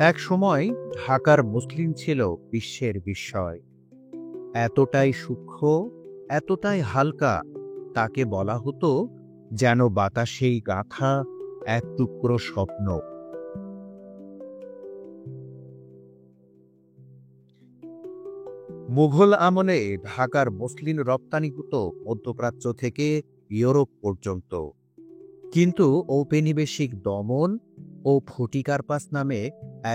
এক সময় ঢাকার মুসলিম ছিল বিশ্বের বিস্ময়। এতটাই সূক্ষ্ম, এতটাই হালকা, তাকে বলা হতো যেন বাতাসেই গাঁথা এক টুকরো স্বপ্ন। মুঘল আমলে ঢাকার মসলিন রপ্তানি হতো মধ্যপ্রাচ্য থেকে ইউরোপ পর্যন্ত। কিন্তু ঔপনিবেশিক দমন ও ফটিকার্পাস নামে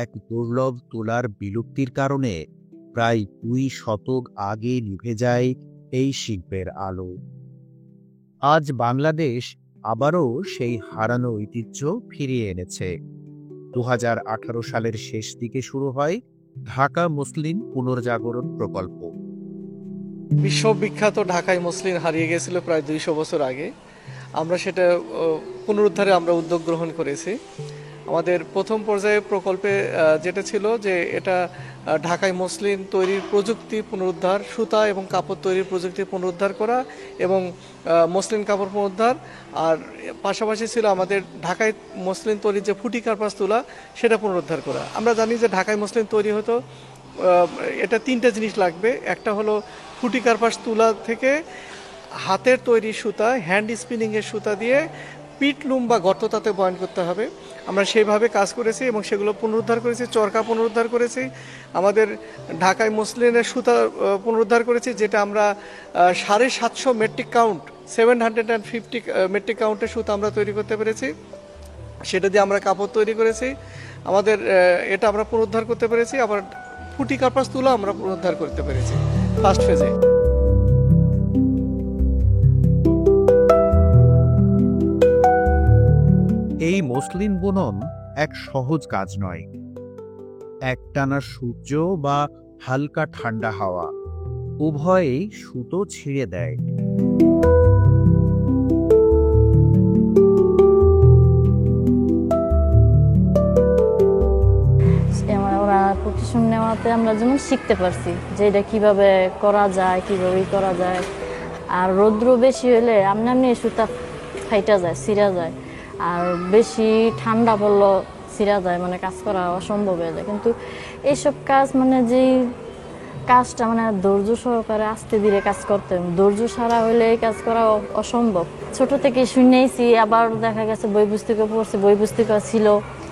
এক দুর্লভ তুলার বিলুপ্তির কারণে প্রায় 2 শতক আগে নিভে যায় এই শিল্পের আলো। আজ বাংলাদেশ আবারও সেই হারানো ঐতিহ্য ফিরিয়ে এনেছে। 2018 সালের শেষ দিকে শুরু হয় ঢাকা মসলিন পুনর্জাগরণ প্রকল্প। বিশ্ববিখ্যাত ঢাকাই মসলিন হারিয়ে গেছিল প্রায় 200 বছর আগে। আমরা সেটা পুনরুদ্ধারে আমরা উদ্যোগ গ্রহণ করেছি। আমাদের প্রথম পর্যায়ে প্রকল্পে যেটা ছিল যে এটা ঢাকাই মসলিন তৈরির প্রযুক্তি পুনরুদ্ধার, সুতা এবং কাপড় তৈরির প্রযুক্তি পুনরুদ্ধার করা এবং মসলিন কাপড় পুনরুদ্ধার, আর পাশাপাশি ছিল আমাদের ঢাকাই মসলিন তৈরির যে ফুটি কার্পাস তুলা সেটা পুনরুদ্ধার করা। আমরা জানি যে ঢাকাই মসলিন তৈরি হতো এটা 3টা জিনিস লাগবে। একটা হলো ফুটি কার্পাস তুলা থেকে হাতের তৈরি সুতা, হ্যান্ড স্পিনিংয়ের সুতা দিয়ে পিটলুম বা গর্ততাতে বয়ন করতে হবে। আমরা সেইভাবে কাজ করেছি এবং সেগুলো পুনরুদ্ধার করেছি। চরকা পুনরুদ্ধার করেছি, আমাদের ঢাকাই মসলিনের সুতা পুনরুদ্ধার করেছি, যেটা আমরা 750 মেট্রিক কাউন্ট 750 মেট্রিক কাউন্টের সুতা আমরা তৈরি করতে পেরেছি। সেটা দিয়ে আমরা কাপড় তৈরি করেছি। আমাদের এটা আমরা পুনরুদ্ধার করতে পেরেছি। আবার ফুটি কার্পাস তুলা আমরা পুনরুদ্ধার করতে পেরেছি ফার্স্ট ফেজে। এই মসলিন বুনন এক সহজ কাজ নয়। একটানা সূর্য বা হালকা ঠান্ডা হাওয়া উভয়েই সুতো ছিঁড়ে দেয়। ওরা প্রশিক্ষণ নেওয়াতে আমরা যেমন শিখতে পারছি যে এটা কিভাবে করা যায়, কিভাবে করা যায়। আর রৌদ্র বেশি হলে আমনি সুতা ফাইটা যায়, ছিঁড়া যায়। আর বেশি ঠান্ডা পড়লো ছিঁড়া যায়, মানে কাজ করা অসম্ভব হয়ে যায়। কিন্তু এইসব কাজ মানে যেই কাজটা মানে ধৈর্য সহকারে আস্তে ধীরে কাজ করতে, ধৈর্য ছাড়া হলে এই কাজ করা অসম্ভব। ছোট থেকে শুনেছি, আবার দেখা গেছে বই পুস্তকে পড়ছি, বই পুস্তকে ছিল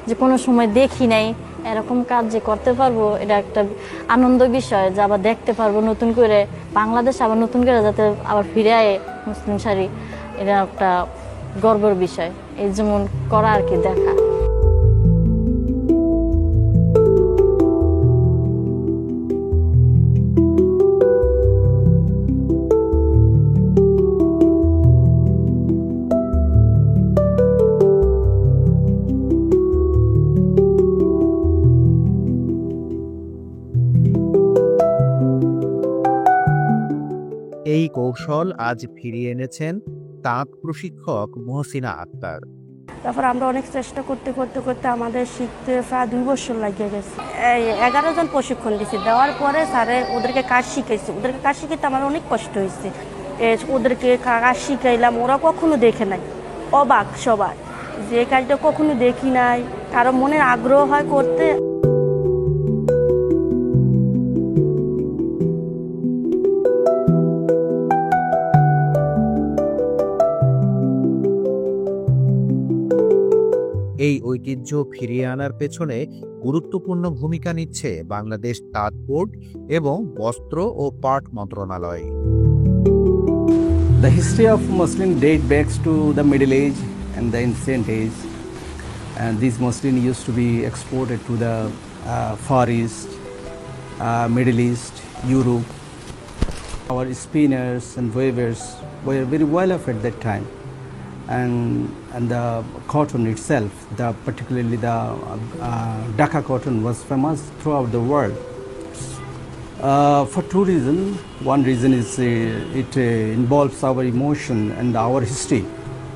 যে কোনো সময় দেখি নাই এরকম কাজ যে করতে পারবো। এটা একটা আনন্দ বিষয় যে আবার দেখতে পারবো নতুন করে বাংলাদেশ আবার নতুন করে যাতে আবার ফিরে আয় মুসলিম শাড়ি, এটা একটা গর্বের বিষয়। এই যেমন করা আর কি দেখা। এই কৌশল আজ ফিরিয়ে এনেছেন তাঁত প্রশিক্ষক মহসিনা আক্তার। তারপর আমরা অনেক চেষ্টা করতে করতে করতে আমাদের শিখতে প্রায় 2 বছর লাগিয়ে গেছে। 11 জন প্রশিক্ষণ দিয়েছি, দেওয়ার পরে স্যারে ওদেরকে কাজ শিখাইছে। ওদেরকে কাজ শিখাইতে আমার অনেক কষ্ট হয়েছে। ওদেরকে কাজ শিখাইলাম, ওরা কখনো দেখে নাই, অবাক সবাই যে কাজটা কখনো দেখি নাই, কারো মনের আগ্রহ হয় করতে। এই ঐতিহ্য ফিরিয়ে আনার পেছনে গুরুত্বপূর্ণ ভূমিকা নিচ্ছে বাংলাদেশ তাঁত বোর্ড এবং বস্ত্র ও পাট মন্ত্রণালয়। The history of muslin date back to the Middle Age and the ancient age, and these muslin used to be exported to the Far East, Middle East, Europe. Our spinners and weavers were very well off at that time, and the cotton itself, particularly the Dhaka cotton, was famous throughout the world. For 2 reasons. One reason is it involves our emotion and our history.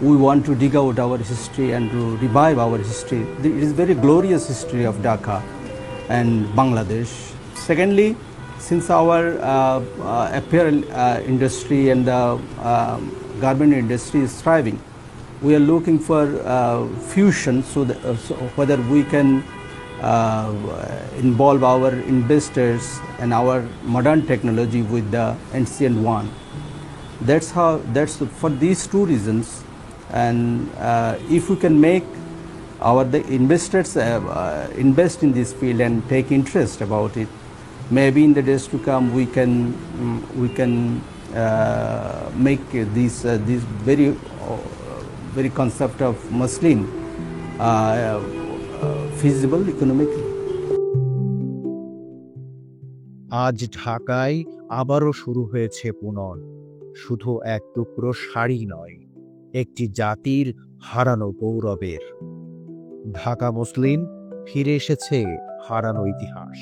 We want to dig out our history and to revive our history. It is very glorious history of Dhaka and Bangladesh. Secondly, since our apparel industry and the garment industry is thriving, we are looking for fusion, so whether we can involve our investors and our modern technology with the ancient one. That's for these two reasons. And if we can make the investors invest in this field and take interest about it, maybe in the days to come we can make this very concept of muslin feasible economically. আজ ঢাকায় আবারও শুরু হয়েছে পুনর, শুধু এক টুকরো শাড়ি নয়, একটি জাতির হারানো গৌরবের। ঢাকা মসলিন ফিরে এসেছে হারানো ইতিহাস।